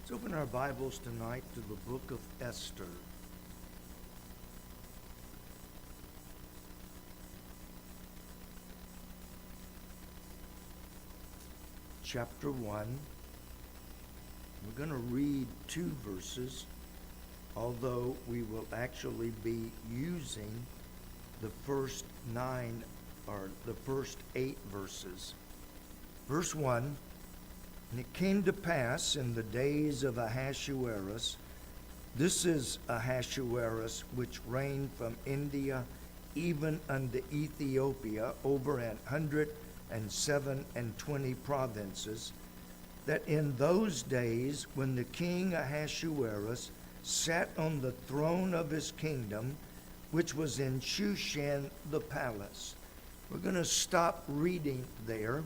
Let's open our Bibles tonight to the book of Esther. Chapter 1. We're going to read 2 verses, although we will actually be using the first 9 or the first 8 verses. Verse 1. And it came to pass in the days of Ahasuerus, this is Ahasuerus, which reigned from India even unto Ethiopia, over 127 provinces, that in those days when the king Ahasuerus sat on the throne of his kingdom, which was in Shushan the palace. We're going to stop reading there.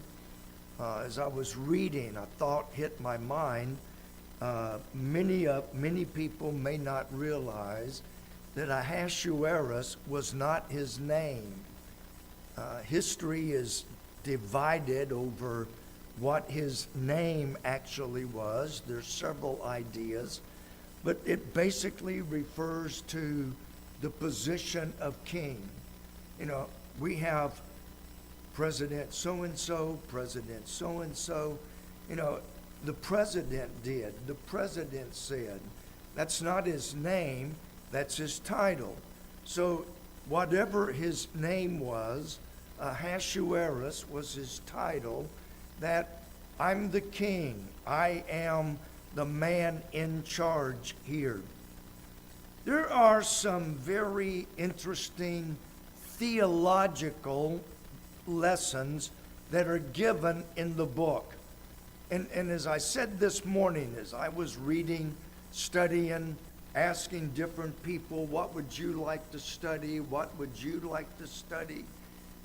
As I was reading, a thought hit my mind. Many people may not realize that Ahasuerus was not his name. History is divided over what his name actually was. There's several ideas, but it basically refers to the position of king. You know, we have President so-and-so, President so-and-so. You know, the president did, the president said. That's not his name, that's his title. So whatever his name was, Ahasuerus was his title, that I'm the king, I am the man in charge here. There are some very interesting theological lessons that are given in the book. And as I said this morning, as I was reading, studying, asking different people, what would you like to study? What would you like to study?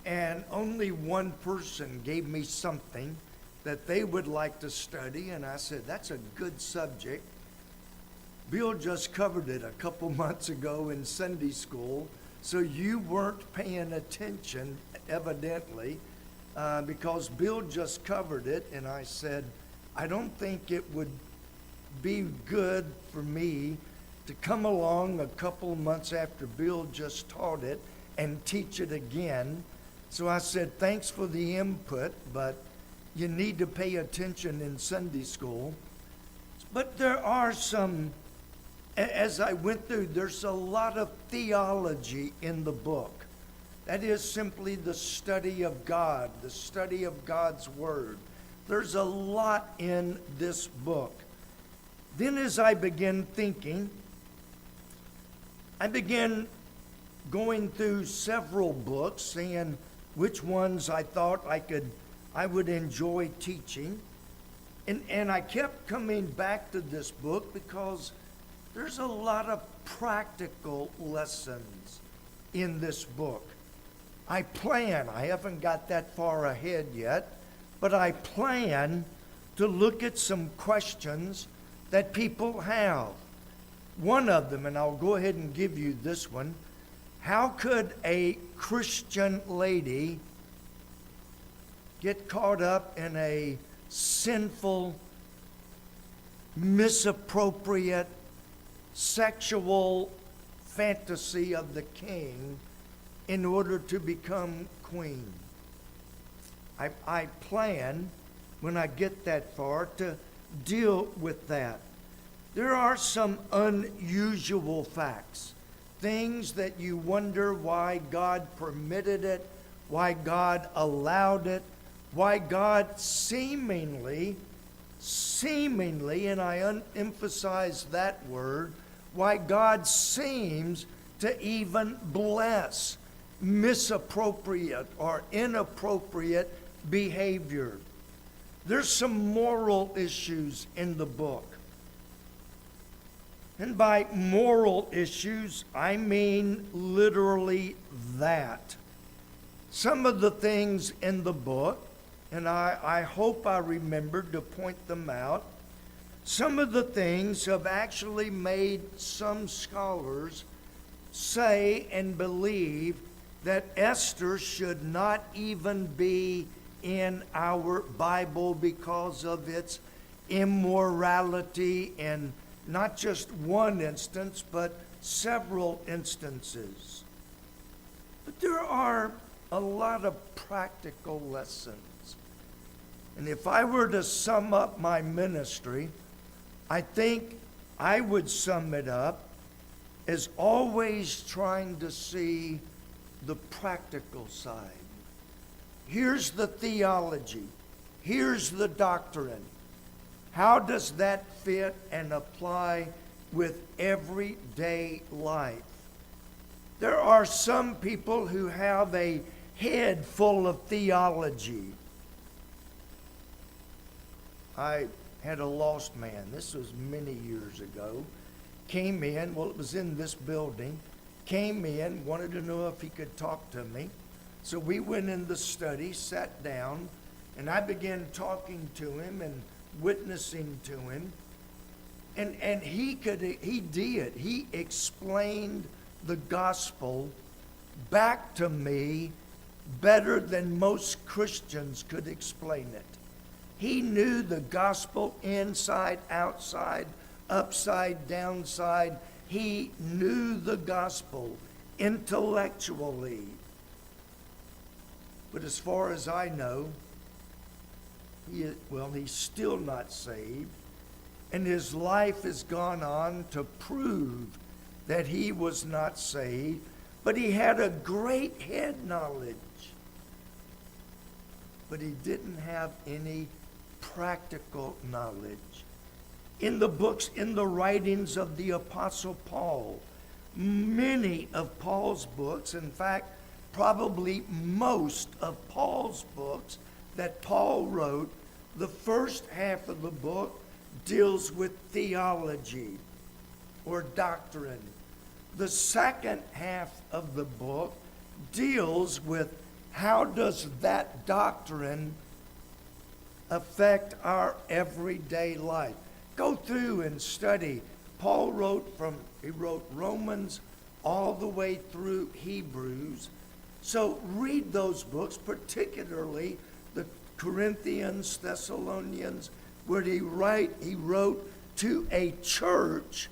And only one person gave me something that they would like to study, and I said, that's a good subject. Bill just covered it a couple months ago in Sunday school, so you weren't paying attention, evidently, because Bill just covered it, and I said, I don't think it would be good for me to come along a couple months after Bill just taught it and teach it again. So I said, thanks for the input, but you need to pay attention in Sunday school. But there are some, as I went through, there's a lot of theology in the book. That is simply the study of God, the study of God's Word. There's a lot in this book. Then as I began thinking, I began going through several books, seeing which ones I thought I would enjoy teaching. And I kept coming back to this book because there's a lot of practical lessons in this book. I haven't got that far ahead yet, but I plan to look at some questions that people have. One of them, and I'll go ahead and give you this one, how could a Christian lady get caught up in a sinful, misappropriate, sexual fantasy of the king in order to become queen? I plan, when I get that far, to deal with that. There are some unusual facts, things that you wonder why God permitted it, why God allowed it, why God seemingly, and I emphasize that word, why God seems to even bless misappropriate or inappropriate behavior. There's some moral issues in the book. And by moral issues, I mean literally that. Some of the things in the book, and I hope I remembered to point them out, some of the things have actually made some scholars say and believe that Esther should not even be in our Bible because of its immorality in not just one instance, but several instances. But there are a lot of practical lessons. And if I were to sum up my ministry, I think I would sum it up as always trying to see the practical side. Here's the theology. Here's the doctrine. How does that fit and apply with everyday life? There are some people who have a head full of theology. I had a lost man, this was many years ago, came in, well, it was in this building, came in, wanted to know if he could talk to me. So we went in the study, sat down, and I began talking to him and witnessing to him. And he did. He explained the gospel back to me better than most Christians could explain it. He knew the gospel inside, outside, upside, downside. He knew the gospel intellectually. But as far as I know, he's still not saved. And his life has gone on to prove that he was not saved. But he had a great head knowledge. But he didn't have any practical knowledge. In the books, in the writings of the Apostle Paul, many of Paul's books, in fact, probably most of Paul's books that Paul wrote, the first half of the book deals with theology or doctrine. The second half of the book deals with how does that doctrine affect our everyday life. Go through and study. Paul wrote Romans all the way through Hebrews. So read those books, particularly the Corinthians, Thessalonians, where he wrote to a church,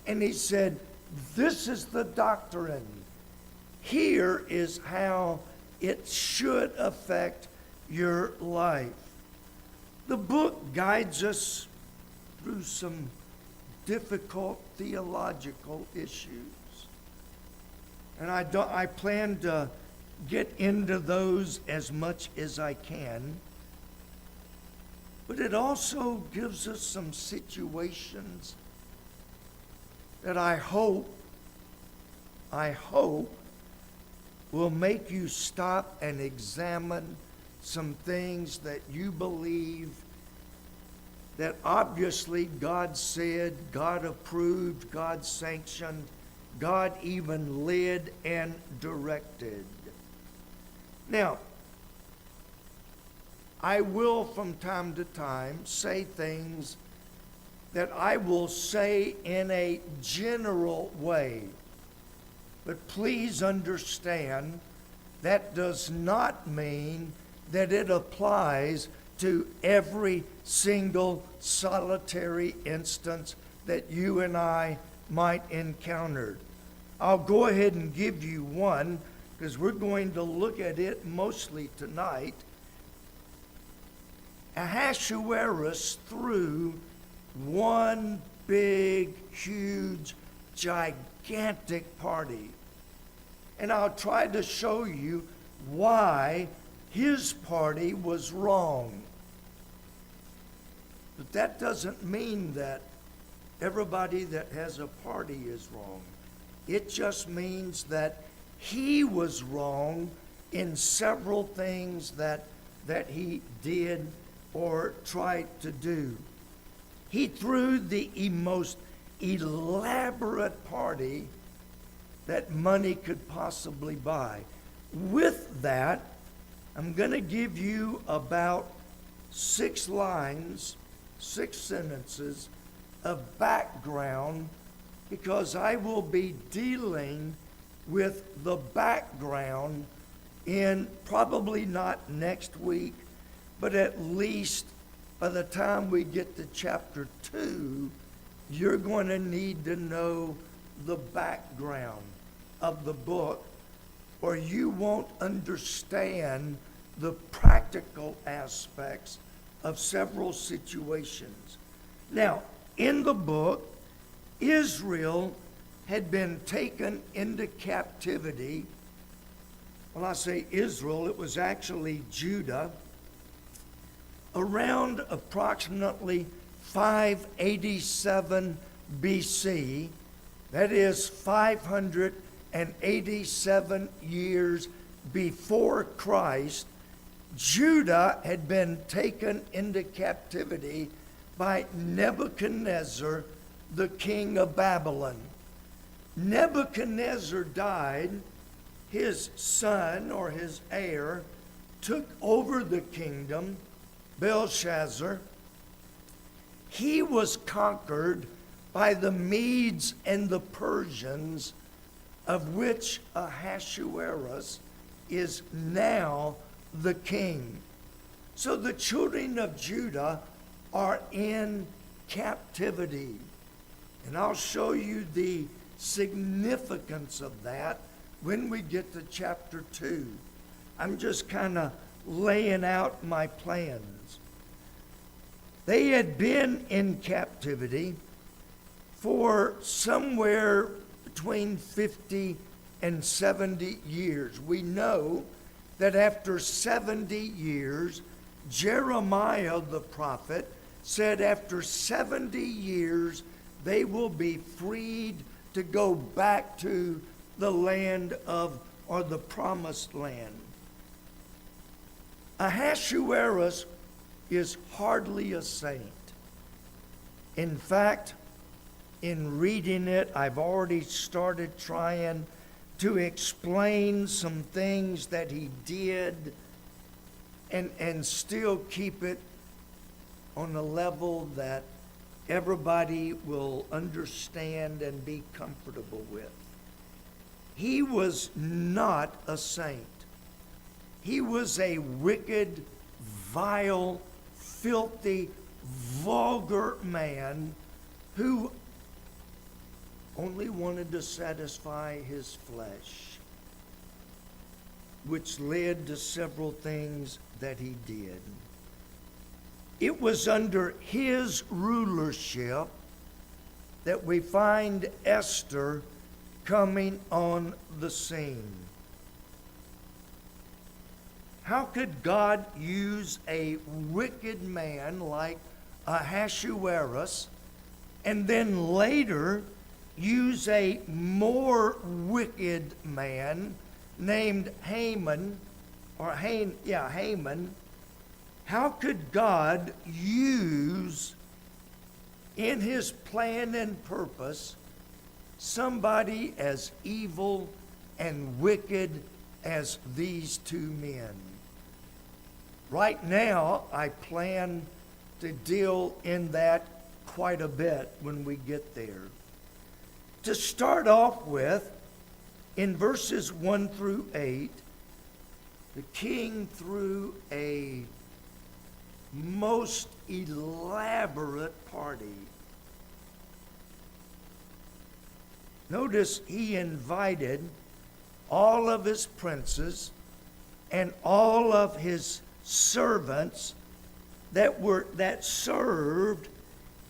and he said, this is the doctrine. Here is how it should affect your life. The book guides us through some difficult theological issues. And I plan to get into those as much as I can. But it also gives us some situations that I hope will make you stop and examine some things that you believe that obviously God said, God approved, God sanctioned, God even led and directed. Now, I will from time to time say things that I will say in a general way. But please understand, that does not mean that it applies to every single solitary instance that you and I might encounter. I'll go ahead and give you one, because we're going to look at it mostly tonight. Ahasuerus threw one big, huge, gigantic party. And I'll try to show you why his party was wrong. But that doesn't mean that everybody that has a party is wrong. It just means that he was wrong in several things that he did or tried to do. He threw the most elaborate party that money could possibly buy. With that, I'm going to give you about 6 lines, 6 sentences of background, because I will be dealing with the background in probably not next week, but at least by the time we get to chapter 2, you're going to need to know the background of the book, or you won't understand the practical aspects of several situations. Now, in the book, Israel had been taken into captivity. When I say Israel, it was actually Judah, around approximately 587 BC. That is 587 years before Christ. Judah had been taken into captivity by Nebuchadnezzar, the king of Babylon. Nebuchadnezzar died. His son, or his heir, took over the kingdom, Belshazzar. He was conquered by the Medes and the Persians, of which Ahasuerus is now the king. So the children of Judah are in captivity. And I'll show you the significance of that when we get to chapter 2. I'm just kind of laying out my plans. They had been in captivity for somewhere between 50 and 70 years. We know that after 70 years, Jeremiah the prophet said after 70 years, they will be freed to go back to the land of, or the promised land. Ahasuerus is hardly a saint. In fact, in reading it, I've already started trying to explain some things that he did and still keep it on a level that everybody will understand and be comfortable with. He was not a saint. He was a wicked, vile, filthy, vulgar man who only wanted to satisfy his flesh, which led to several things that he did. It was under his rulership that we find Esther coming on the scene. How could God use a wicked man like Ahasuerus and then later use a more wicked man named Haman? How could God use, in his plan and purpose, somebody as evil and wicked as these two men? Right now, I plan to deal in that quite a bit when we get there. To start off with, in verses 1 through 8, the king threw a most elaborate party. Notice he invited all of his princes and all of his servants that served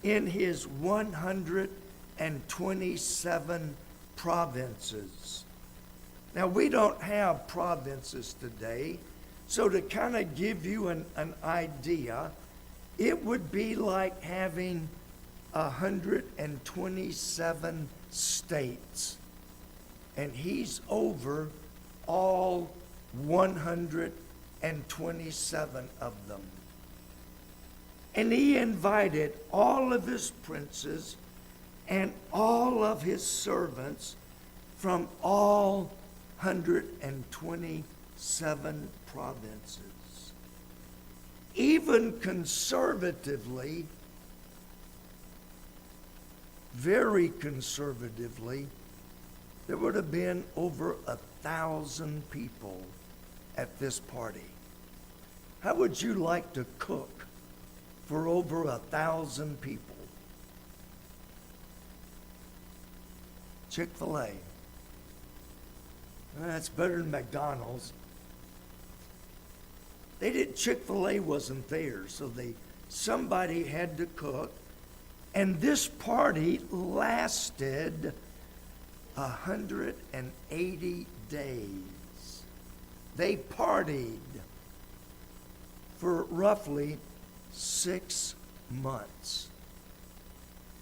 in his 127 provinces. Now, we don't have provinces today, so to kind of give you an idea, it would be like having 127 states, and he's over all 127 of them. And he invited all of his princes and all of his servants from all 127 provinces. Even conservatively, very conservatively, there would have been over 1,000 people at this party. How would you like to cook for over 1,000 people. Chick-fil-A. That's better than McDonald's. Chick-fil-A wasn't there, so somebody had to cook. And this party lasted 180 days. They partied for roughly 6 months.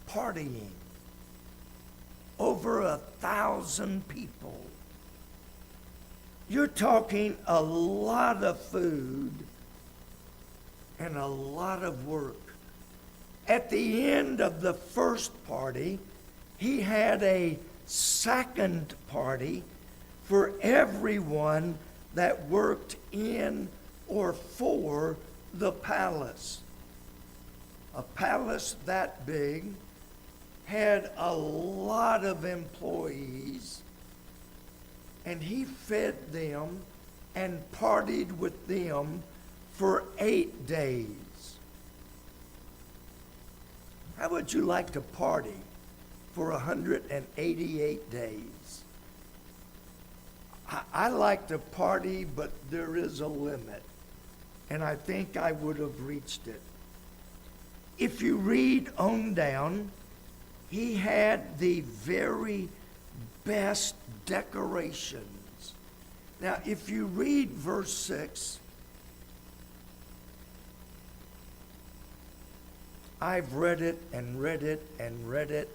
Partying. Over 1,000 people. You're talking a lot of food and a lot of work. At the end of the first party, he had a second party for everyone that worked in or for the palace. A palace that big had a lot of employees, and he fed them and partied with them for 8 days. How would you like to party for 188 days? I like to party, but there is a limit, and I think I would have reached it. If you read on down, he had the very best decorations. Now, if you read verse 6, I've read it and read it and read it,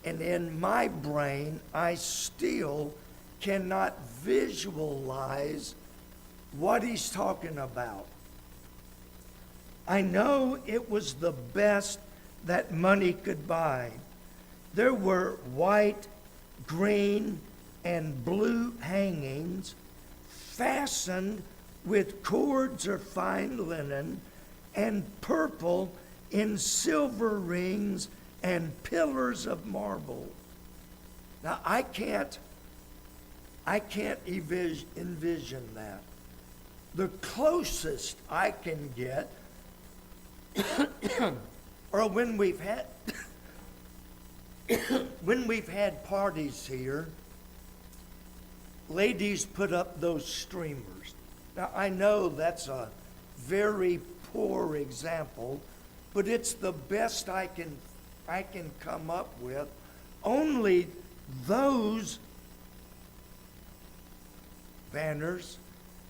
and in my brain, I still cannot visualize what he's talking about. I know it was the best that money could buy. There were white, green, and blue hangings fastened with cords of fine linen, and purple in silver rings and pillars of marble. Now, I can't envision that. The closest I can get, or when we've had parties here, ladies put up those streamers. Now, I know that's a very poor example, but it's the best I can come up with. Only those banners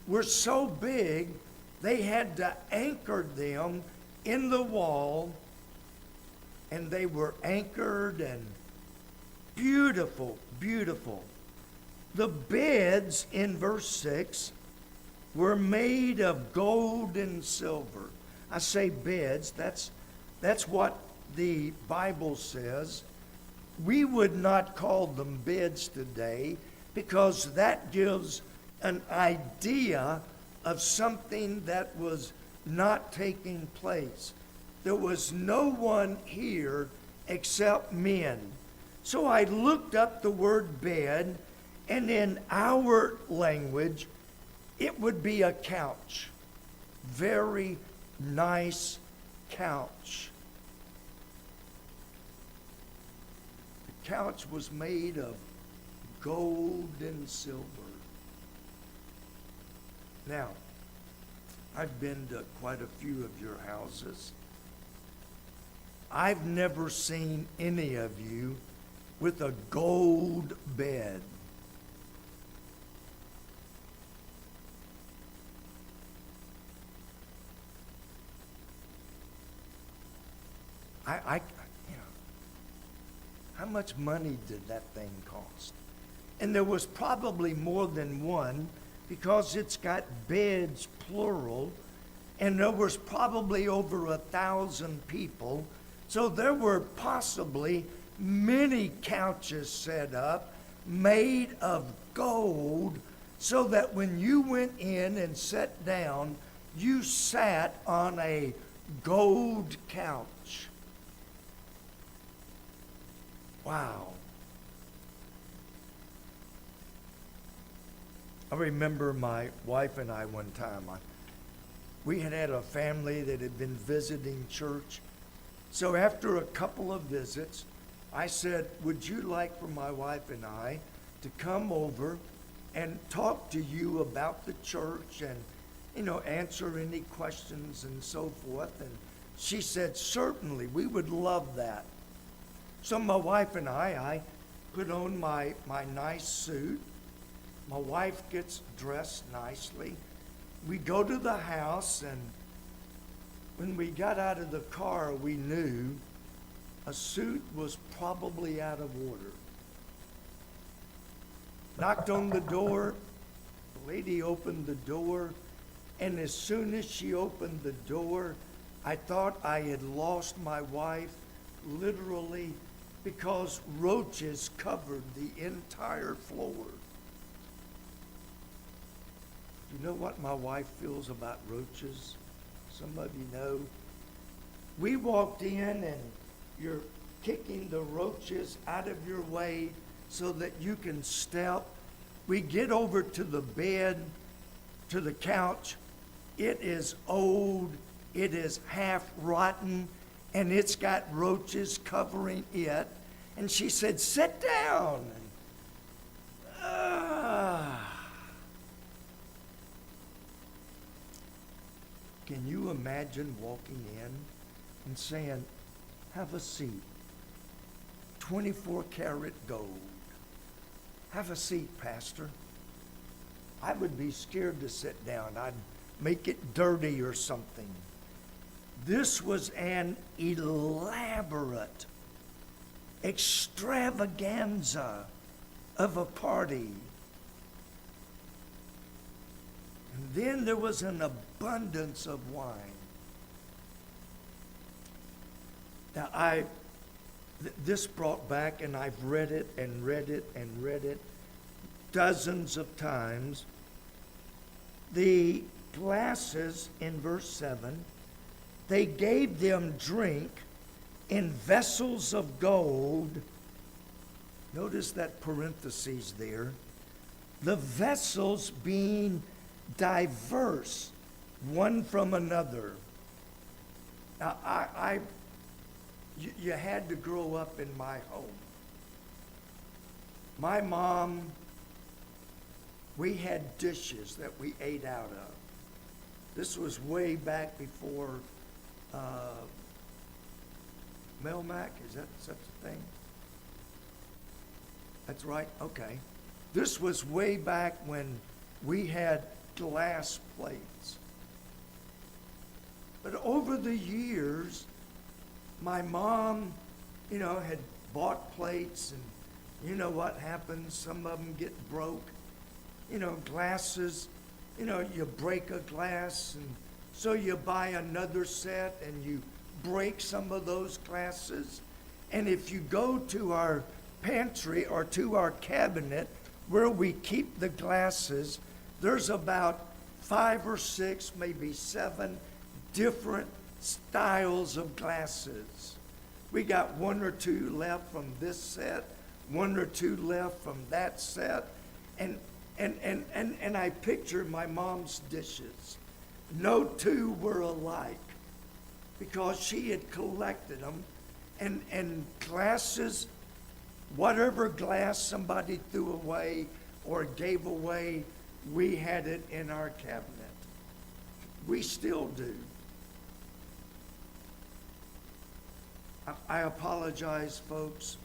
were so big, they had to anchor them in the wall, and they were anchored and beautiful, beautiful. The beds in verse 6 were made of gold and silver. I say beds, that's what the Bible says. We would not call them beds today because that gives an idea of something that was not taking place. There was no one here except men. So I looked up the word bed, and in our language, it would be a couch. Very nice couch. The couch was made of gold and silver. Now, I've been to quite a few of your houses. I've never seen any of you with a gold bed. How much money did that thing cost? And there was probably more than one, because it's got beds, plural, and there was probably over 1,000 people. So there were possibly many couches set up, made of gold, so that when you went in and sat down, you sat on a gold couch. Wow. I remember my wife and I one time, we had a family that had been visiting church. So after a couple of visits, I said, would you like for my wife and I to come over and talk to you about the church and, answer any questions and so forth? And she said, certainly, we would love that. So my wife and I put on my nice suit. My wife gets dressed nicely. We go to the house, and when we got out of the car, we knew a suit was probably out of order. Knocked on the door. The lady opened the door, and as soon as she opened the door, I thought I had lost my wife, literally, because roaches covered the entire floor. You know what my wife feels about roaches? Some of you know. We walked in, and you're kicking the roaches out of your way so that you can step. We get over to the bed, to the couch. It is old, it is half rotten, and it's got roaches covering it. And she said, sit down. Can you imagine walking in and saying, have a seat, 24 karat gold. Have a seat, Pastor. I would be scared to sit down. I'd make it dirty or something. This was an elaborate extravaganza of a party. And then there was an abundance of wine. Now, this brought back, and I've read it and read it and read it dozens of times. The glasses in verse 7, they gave them drink in vessels of gold. Notice that parentheses there. The vessels being diverse, one from another. Now, you had to grow up in my home. My mom, we had dishes that we ate out of. This was way back before Melmac, is that such a thing? That's right, okay. This was way back when we had glass plates. But over the years, my mom, had bought plates, and you know what happens? Some of them get broke. Glasses, you break a glass, and so you buy another set, and you break some of those glasses. And if you go to our pantry or to our cabinet where we keep the glasses, there's about 5 or 6, maybe 7 different styles of glasses. We got 1 or 2 left from this set, 1 or 2 left from that set, and I picture my mom's dishes. No 2 were alike because she had collected them, and glasses, whatever glass somebody threw away or gave away, we had it in our cabinet. We still do. I apologize, folks.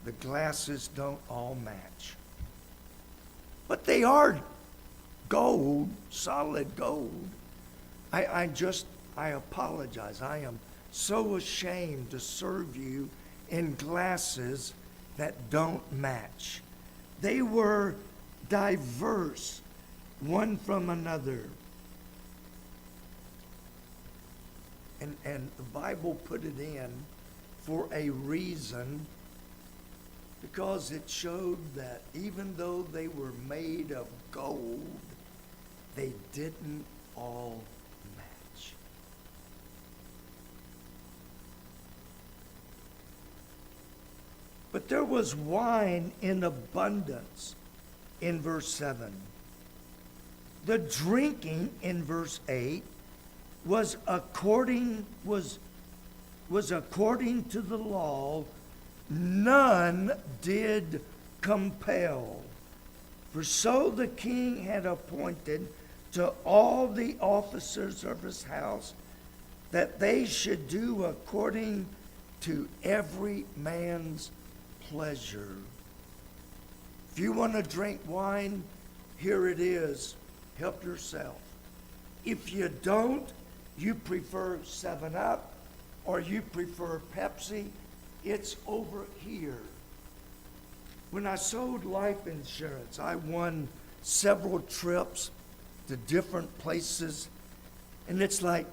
The glasses don't all match. But they are gold, solid gold. I apologize. I am so ashamed to serve you in glasses that don't match. They were diverse, one from another. And the Bible put it in for a reason, because it showed that even though they were made of gold, they didn't all match. But there was wine in abundance in verse 7. The drinking in verse 8 was according to the law, none did compel. For so the king had appointed to all the officers of his house that they should do according to every man's pleasure. If you want to drink wine, here it is. Help yourself. If you don't, you prefer 7-Up or you prefer Pepsi, it's over here. When I sold life insurance, I won several trips to different places. And it's like,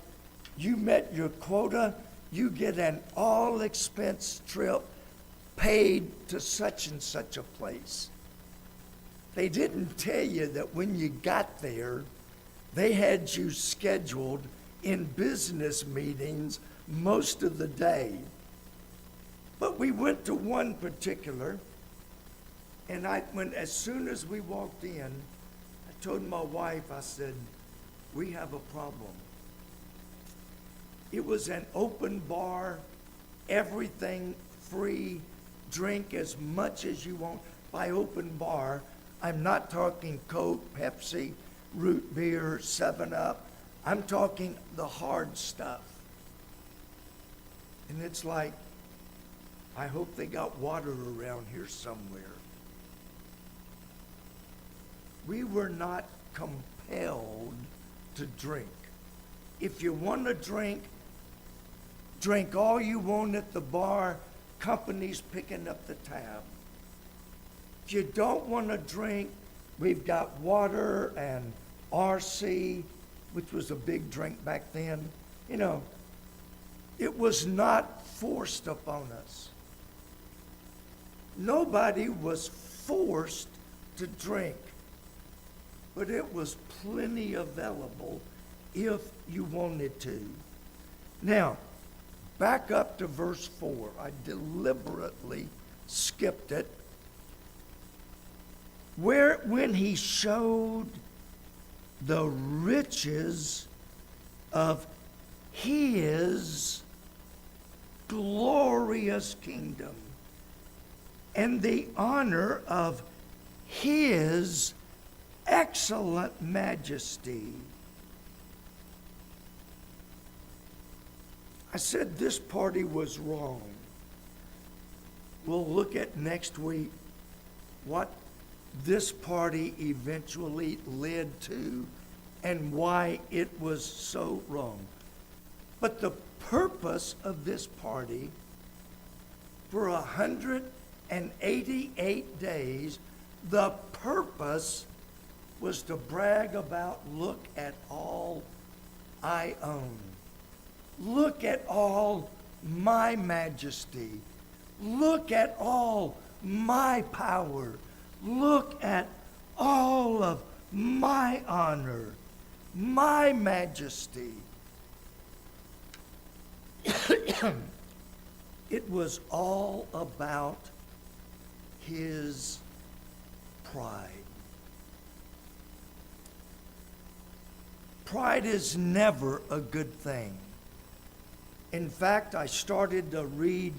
you met your quota, you get an all-expense trip paid to such and such a place. They didn't tell you that when you got there, they had you scheduled in business meetings most of the day. But we went to one particular, and as soon as we walked in, I told my wife, I said, we have a problem. It was an open bar, everything free, drink as much as you want. By open bar, I'm not talking Coke, Pepsi, root beer, 7-Up. I'm talking the hard stuff. And it's like, I hope they got water around here somewhere. We were not compelled to drink. If you want to drink, drink all you want at the bar. Company's picking up the tab. If you don't want to drink, we've got water and RC, which was a big drink back then. You know, it was not forced upon us. Nobody was forced to drink, but it was plenty available if you wanted to. Now, back up to verse 4. I deliberately skipped it. When he showed the riches of his glorious kingdom and the honor of his excellent majesty. I said this party was wrong. We'll look at next week what this party eventually led to and why it was so wrong. But the purpose of this party for 188 days, the purpose was to brag about, look at all I own. Look at all my majesty. Look at all my power. Look at all of my honor, my majesty. It was all about his pride. Pride is never a good thing. In fact, I started to read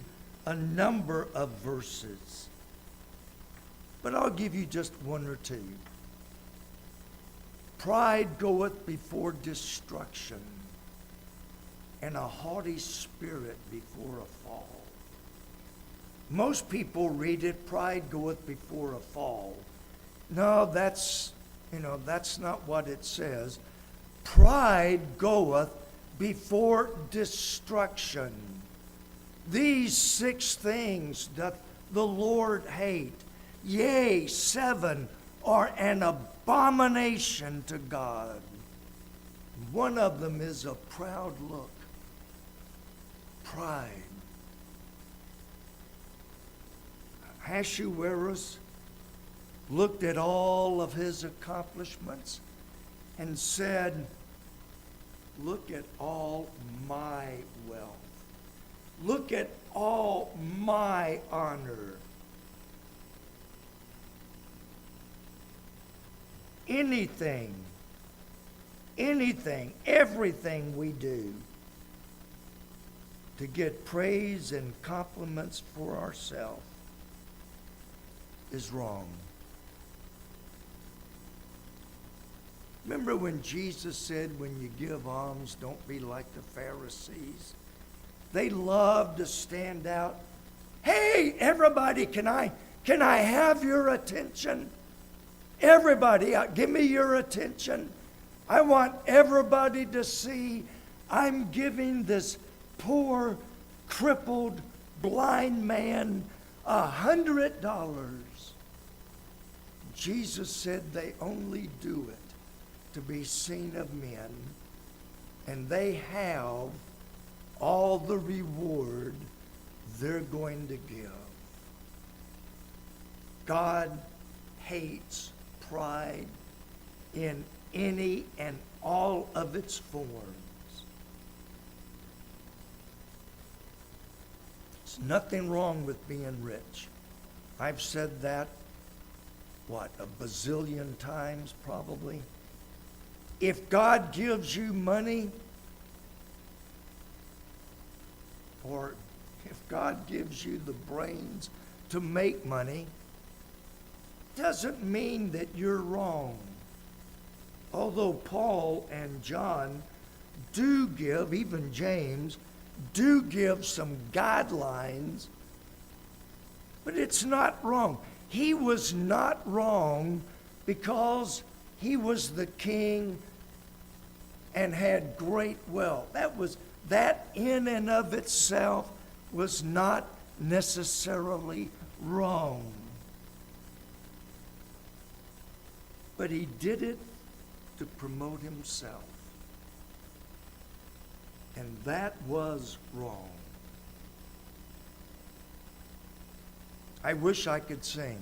a number of verses, but I'll give you just one or two. Pride goeth before destruction, and a haughty spirit before a fall. Most people read it, pride goeth before a fall. No, that's not what it says. Pride goeth before destruction. These 6 things doth the Lord hate. Yea, 7 are an abomination to God. One of them is a proud look. Pride. Ahasuerus looked at all of his accomplishments and said, look at all my wealth. Look at all my honor. Anything anything, everything we do to get praise and compliments for ourselves is wrong. Remember when Jesus said, when you give alms, don't be like the Pharisees? They love to stand out. Hey, everybody, can I have your attention? Everybody, give me your attention. I want everybody to see I'm giving this poor, crippled, blind man $100. Jesus said they only do it to be seen of men, and they have all the reward they're going to give. God hates pride in any and all of its forms. There's nothing wrong with being rich. I've said that, a bazillion times probably. If God gives you money, or if God gives you the brains to make money, doesn't mean that you're wrong. Although Paul and John do give, even James, do give some guidelines, but it's not wrong. He was not wrong because he was the king and had great wealth. That in and of itself was not necessarily wrong. But he did it to promote himself. And that was wrong. I wish I could sing.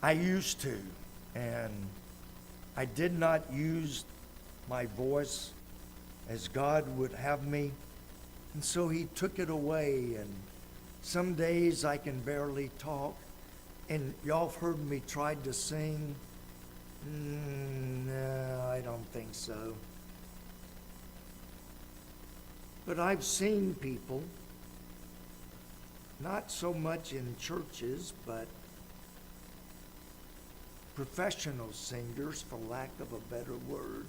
I used to, and I did not use my voice as God would have me. And so he took it away, and some days I can barely talk. And y'all have heard me try to sing. No, I don't think so. But I've seen people, not so much in churches, but professional singers, for lack of a better word.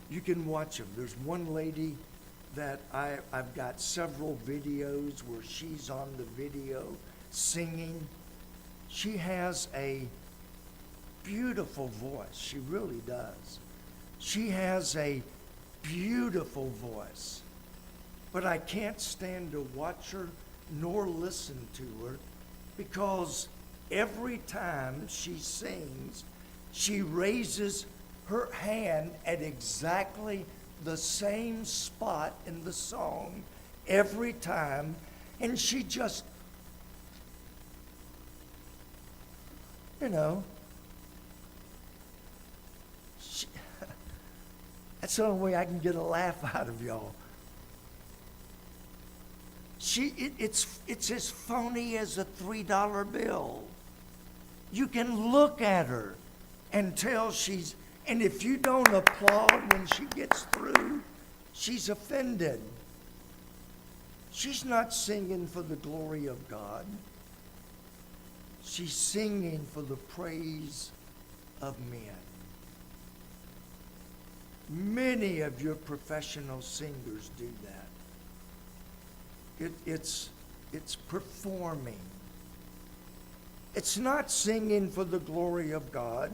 You can watch them. There's one lady that I've got several videos where she's on the video singing. She has a beautiful voice. She really does. She has a beautiful voice. But I can't stand to watch her nor listen to her, because every time she sings, she raises her hand at exactly the same spot in the song every time, and she just, that's the only way I can get a laugh out of y'all. It's as phony as a $3 bill. You can look at her and tell and if you don't applaud when she gets through, she's offended. She's not singing for the glory of God. She's singing for the praise of men. Many of your professional singers do that. It's performing. It's not singing for the glory of God.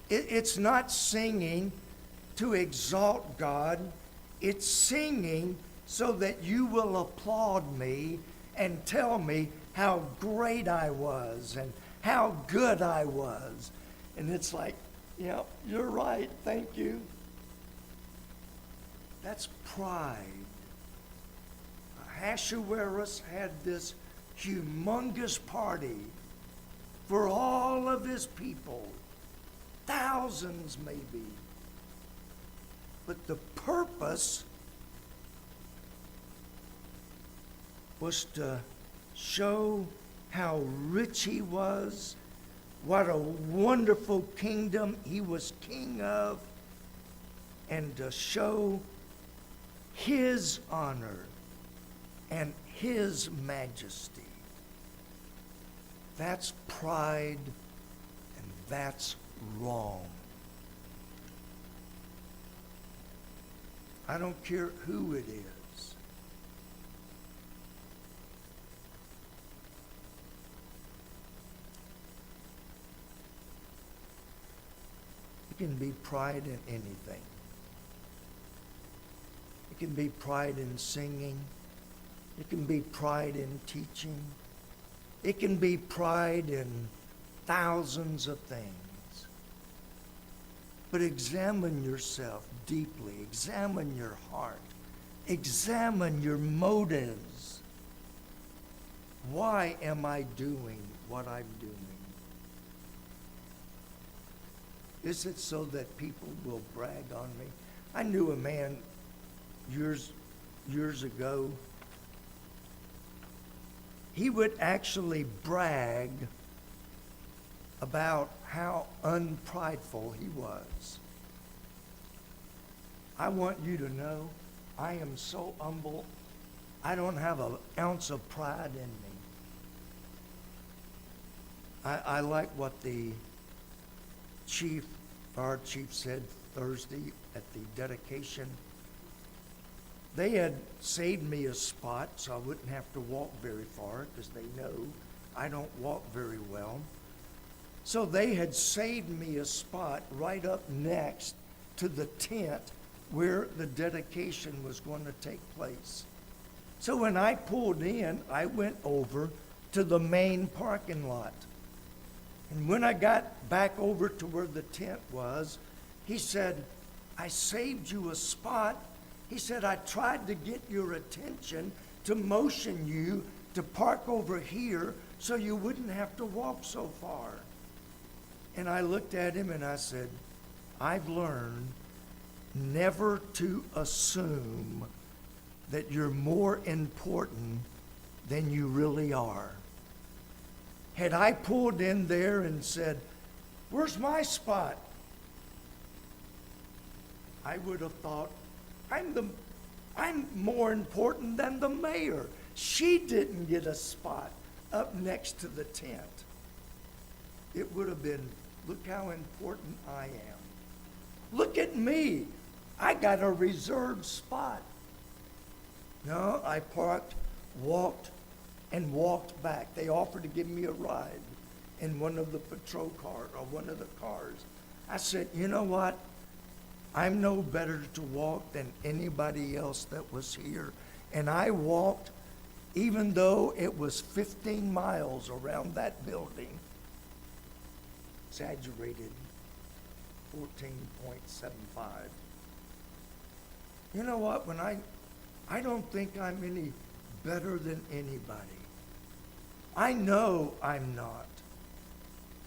It's not singing to exalt God. It's singing so that you will applaud me and tell me how great I was and how good I was. And it's like, you're right, thank you. That's pride. Ahasuerus had this humongous party for all of his people, thousands maybe. But the purpose was to show how rich he was, what a wonderful kingdom he was king of, and to show his honor and his majesty. That's pride, and that's wrong. I don't care who it is. It can be pride in anything. It can be pride in singing. It can be pride in teaching. It can be pride in thousands of things. But examine yourself deeply. Examine your heart. Examine your motives. Why am I doing what I'm doing? Is it so that people will brag on me? I knew a man years ago. He would actually brag about how unprideful he was. I want you to know I am so humble. I don't have an ounce of pride in me. I like what the fire chief said Thursday at the dedication. They had saved me a spot so I wouldn't have to walk very far, because they know I don't walk very well. So they had saved me a spot right up next to the tent where the dedication was going to take place. So when I pulled in, I went over to the main parking lot. And when I got back over to where the tent was, he said, I saved you a spot. He said, I tried to get your attention to motion you to park over here so you wouldn't have to walk so far. And I looked at him and I said, I've learned never to assume that you're more important than you really are. Had I pulled in there and said, where's my spot? I would have thought, I'm more important than the mayor. She didn't get a spot up next to the tent. It would have been, look how important I am. Look at me. I got a reserved spot. No, I parked, walked back. They offered to give me a ride in one of the patrol cars or one of the cars. I said, you know what? I'm no better to walk than anybody else that was here. And I walked, even though it was 15 miles around that building. Exaggerated, 14.75. You know what? When I don't think I'm any better than anybody. I know I'm not.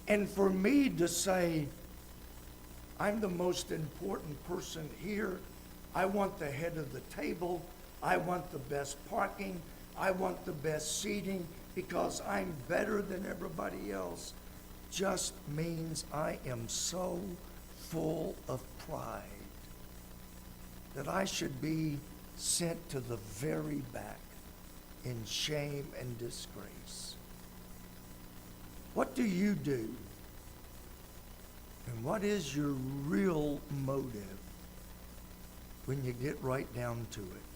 And for me to say, I'm the most important person here, I want the head of the table, I want the best parking, I want the best seating, because I'm better than everybody else, just means I am so full of pride that I should be sent to the very back in shame and disgrace. What do you do? And what is your real motive when you get right down to it?